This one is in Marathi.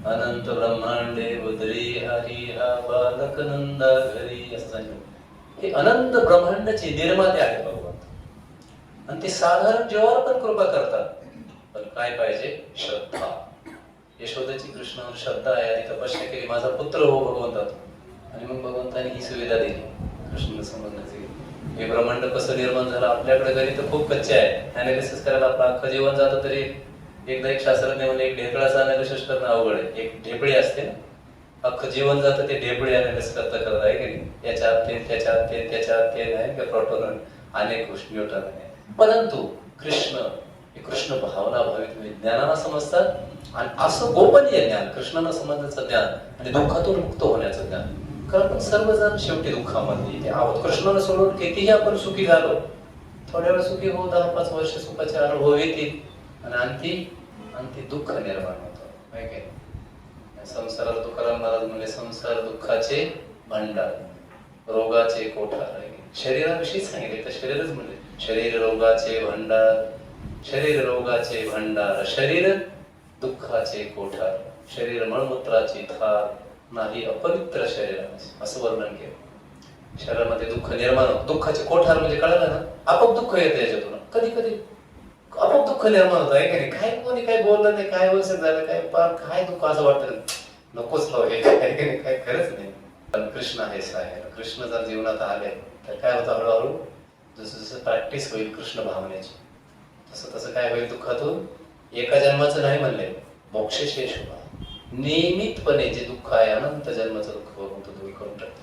अनंत ब्रह्मांडे उदरी हरी हा बालक नंदा घरी असं सांगितलं. हे अनंत ब्रह्मांडाचे निर्माते आहेत भगवंत, आणि ते साधारण जीवावर पण कृपा करतात. पण काय पाहिजे? श्रद्धा. यशोदाची कृष्णावर श्रद्धा आहे आणि तपस्या केली, माझा पुत्र हो भगवंतात. आणि मग भगवंताने ही सुविधा दिली कृष्ण समजण्याची. हे ब्रह्मांड कसं निर्माण झालं आपल्याकडे घरी तर खूप कच्चे आहे. अनालिसिस करायला आपलं अख्खं जीवन जातं, तरी एकदा एक शास्त्रज्ञ म्हणजे एक ढेकळाचं अनालिसिस करणं अवघड आहे. एक ढेपळी असते ना, अख्खं जीवन जातं ते ढेपळी अनालिसिस करता आहे की नाही. याच्यात ते त्याच्यात ते त्याच्यात ते नाही का, प्रोटॉन अनेक गोष्टी न्यूट्रॉन आहे. परंतु कृष्ण हे कृष्ण भावना भावित विज्ञानाला समजतात, आणि असं गोपनीय ज्ञान कृष्णाला समजण्याचं ज्ञान आणि दुःखातून मुक्त होण्याचं ज्ञान. कारण आपण सर्वजण शेवटी दुःखामध्ये आहोत. कृष्णाला सोडून कितीही आपण सुखी झालो, थोड्या वेळ सुखी होऊ, 10-5 वर्ष सुखाचे अनुभव येतील, आणि आणखी दुःख निर्माण होतं. संसारात तुकाराम महाराज म्हणजे संसार दुःखाचे भांडार, रोगाचे कोठार आहे. शरीराविषयी सांगितले तर शरीरच म्हणजे शरीर रोगाचे भांडार, शरीर रोगाचे भांडार, शरीर दुःखाचे कोठार, शरीर मळमूत्राची थार, नाही अपवित्र शरीराचे, असं वर्णन केलं. शरीरामध्ये दुःख निर्माण होतं. दुःखाचे कोठार म्हणजे कळलं ना, आपोआप दुःख येतं याच्यातून. कधी कधी आपोआप दुःख निर्माण होतं आहे की नाही. काय कोणी काय बोललं नाही, काय वर्ष झालं, काय दुःख असं वाटतं नकोच हवं हे, काय खरंच नाही. पण कृष्ण हे आहे. कृष्ण जर जीवनात आले तर काय होतं, हळूहळू जसं जसं प्रॅक्टिस होईल कृष्ण भावनेची, तसं तसं काय होईल, दुःखातून एका जन्माचं नाही म्हणले, मोक्ष शेष होणार. नियमितपणे जे दुःख आहे, अनंत जन्माचं दुःख भगवंत दूर करून टाकतो.